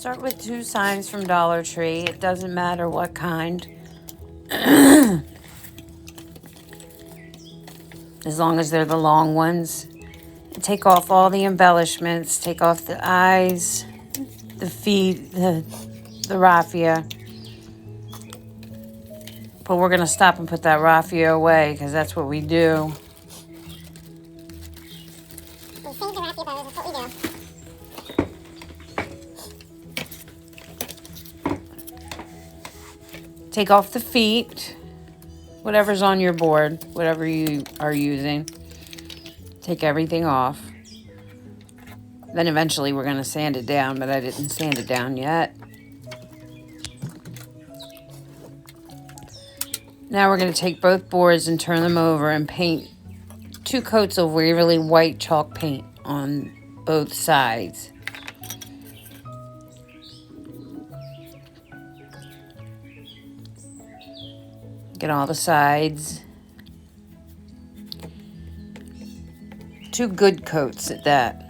Start with 2 signs from Dollar Tree. It doesn't matter what kind. As long as they're the long ones. And take off all the embellishments. Take off the eyes, the feet, the raffia. But we're going to stop and put that raffia away because that's what we do. We save the raffia bows, that's what we do. Take off the feet, whatever's on your board, whatever you are using. Take everything off. Then eventually we're going to sand it down, but I didn't sand it down yet. Now we're going to take both boards and turn them over and paint 2 coats of Waverly white chalk paint on both sides. Get all the sides. 2 good coats at that.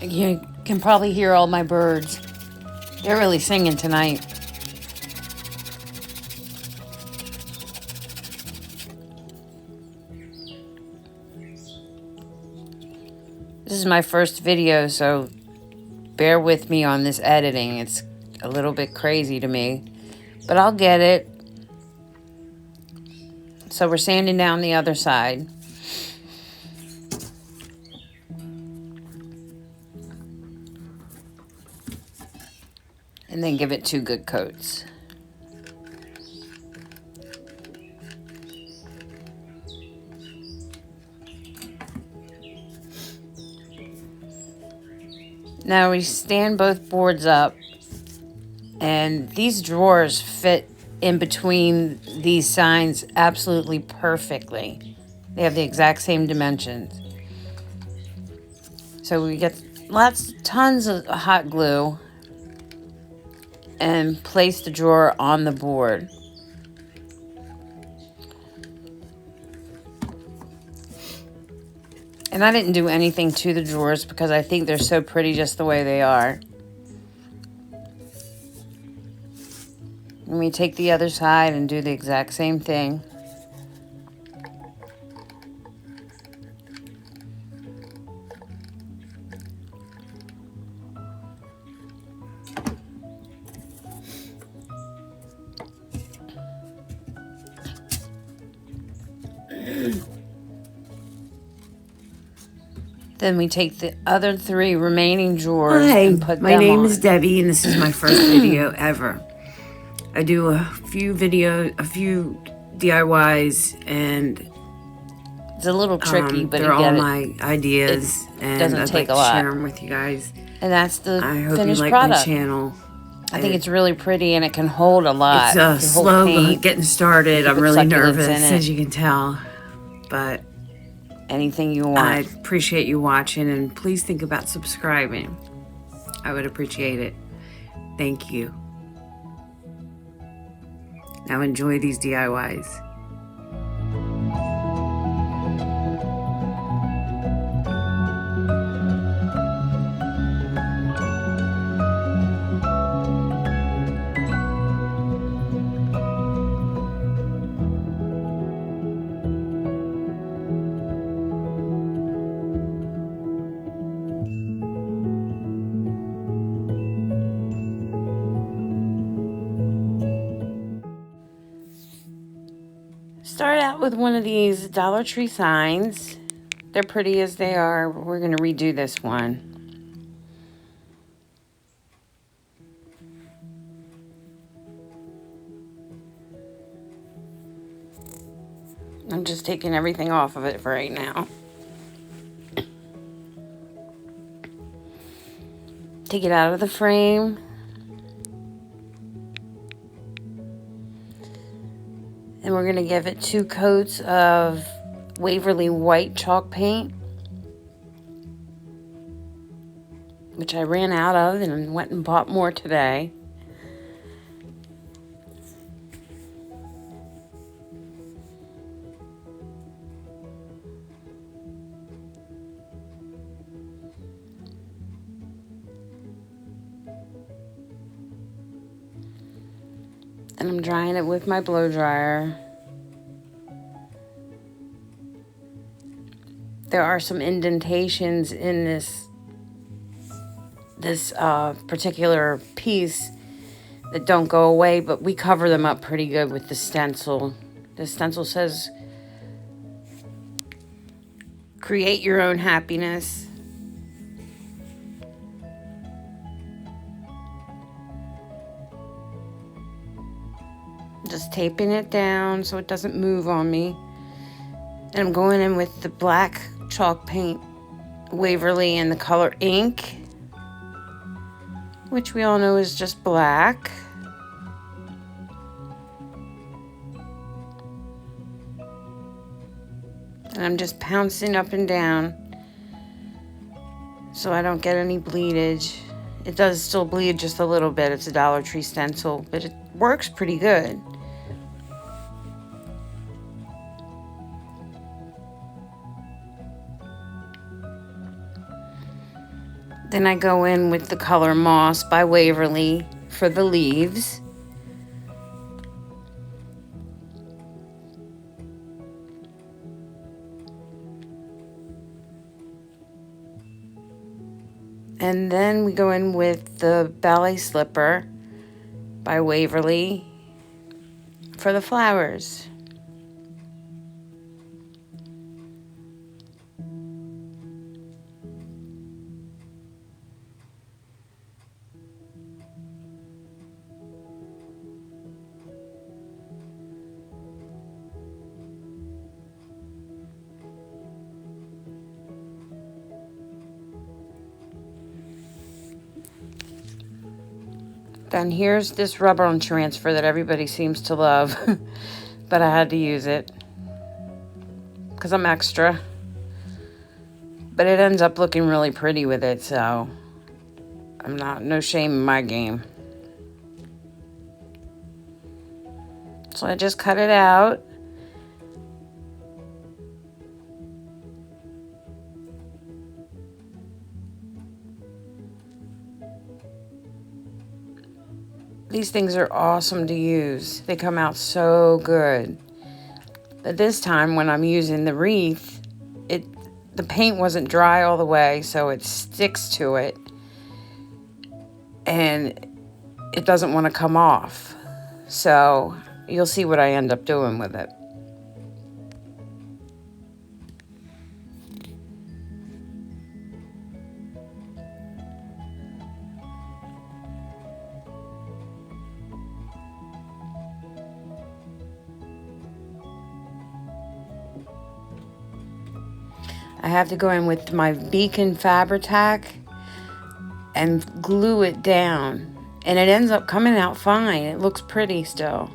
You can probably hear all my birds. They're really singing tonight. This is my first video, so bear with me on this editing. It's a little bit crazy to me, but I'll get it. So we're sanding down the other side. And then give it 2 good coats. Now we stand both boards up, and these drawers fit in between these signs absolutely perfectly. They have the exact same dimensions. So we get tons of hot glue and place the drawer on the board. And I didn't do anything to the drawers because I think they're so pretty just the way they are. And we take the other side and do the exact same thing. Then we take the other 3 remaining drawers and put them on. My name is Debbie, and this is my first video ever. I do a few DIYs, and It's a little tricky, but they're you get all it. my ideas, and doesn't I'd take like a lot. to share them with you guys. And that's the I hope finished you like product. my channel. I think it's really pretty, and it can hold a lot. It's It can hold slow paint. getting started. I'm Put really succulents nervous, in it. as you can tell, but Anything you I want. appreciate you watching, and please think about subscribing. I would appreciate it. Thank you. Now enjoy these DIYs. Start out with one of these Dollar Tree signs. They're pretty as they are. We're going to redo this one. I'm just taking everything off of it for right now. Take it out of the frame. And we're going to give it 2 coats of Waverly white chalk paint, which I ran out of and went and bought more today. And I'm drying it with my blow dryer. There are some indentations in this particular piece that don't go away, but we cover them up pretty good with the stencil. The stencil says, "Create your own happiness." Just taping it down so it doesn't move on me. And I'm going in with the black chalk paint, Waverly, and the color ink, which we all know is just black. And I'm just pouncing up and down so I don't get any bleedage. It does still bleed just a little bit. It's a Dollar Tree stencil, but it works pretty good. Then I go in with the color Moss by Waverly for the leaves. And then we go in with the Ballet Slipper by Waverly for the flowers. Then here's this rubber on transfer that everybody seems to love, but I had to use it because I'm extra. But it ends up looking really pretty with it, so no shame in my game. So I just cut it out. These things are awesome to use. They come out so good. But this time when I'm using the wreath, the paint wasn't dry all the way, so it sticks to it. And it doesn't want to come off. So you'll see what I end up doing with it. I have to go in with my Beacon Fabri-Tac and glue it down. And it ends up coming out fine. It looks pretty still.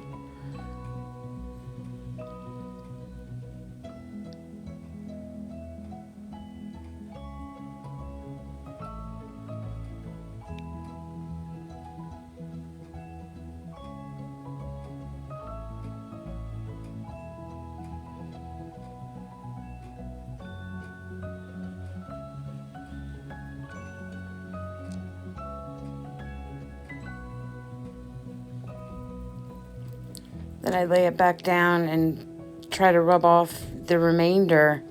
Then I lay it back down and try to rub off the remainder,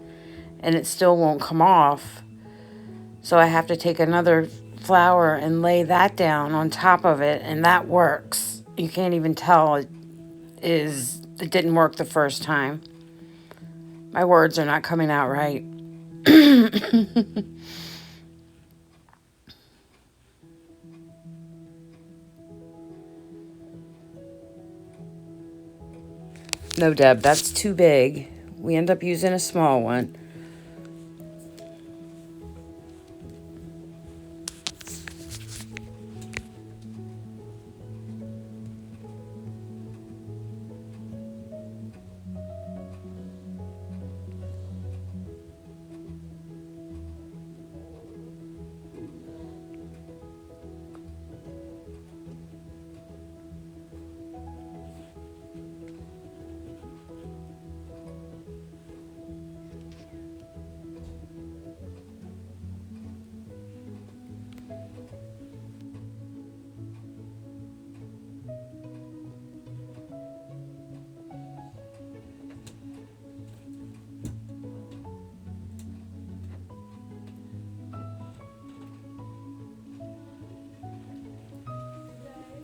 and it still won't come off. So I have to take another flower and lay that down on top of it, and that works. You can't even tell it didn't work the first time. My words are not coming out right. No, Deb, that's too big. we end up using a small one.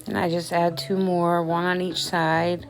And I just add 2 more, one on each side.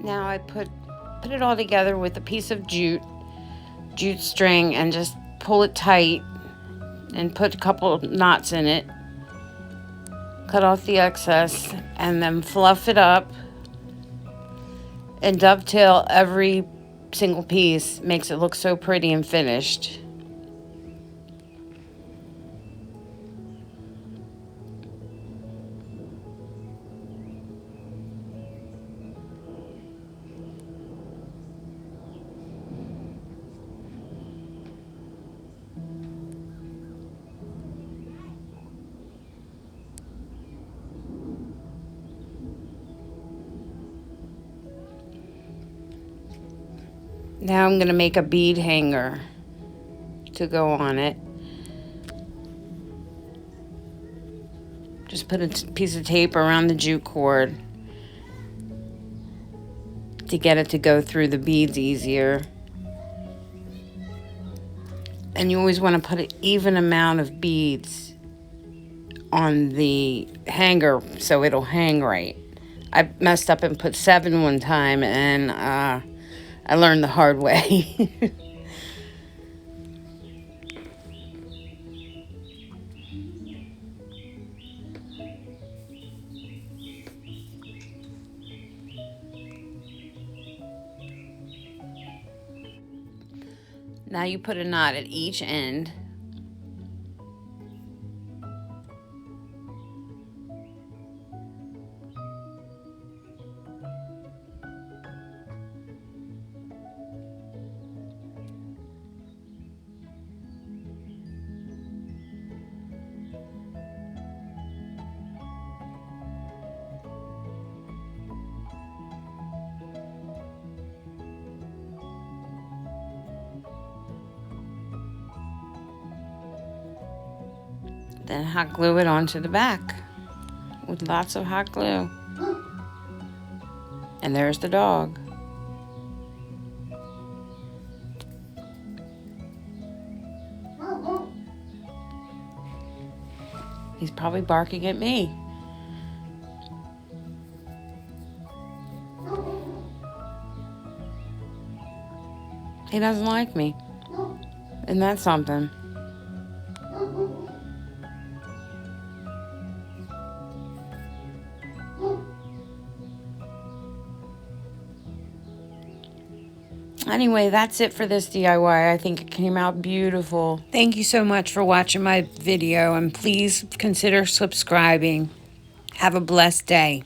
Now I put it all together with a piece of jute string and just pull it tight and put a couple of knots in it. Cut off the excess and then fluff it up and dovetail every single piece. Makes it look so pretty and finished. Now I'm going to make a bead hanger to go on it. Just put a piece of tape around the jute cord to get it to go through the beads easier. And you always want to put an even amount of beads on the hanger so it'll hang right. I messed up and put 7 one time, and I learned the hard way. Now you put a knot at each end. Then hot glue it onto the back with lots of hot glue. And there's the dog. He's probably barking at me. He doesn't like me. Isn't that something? Anyway, that's it for this DIY. I think it came out beautiful. Thank you so much for watching my video, and please consider subscribing. Have a blessed day.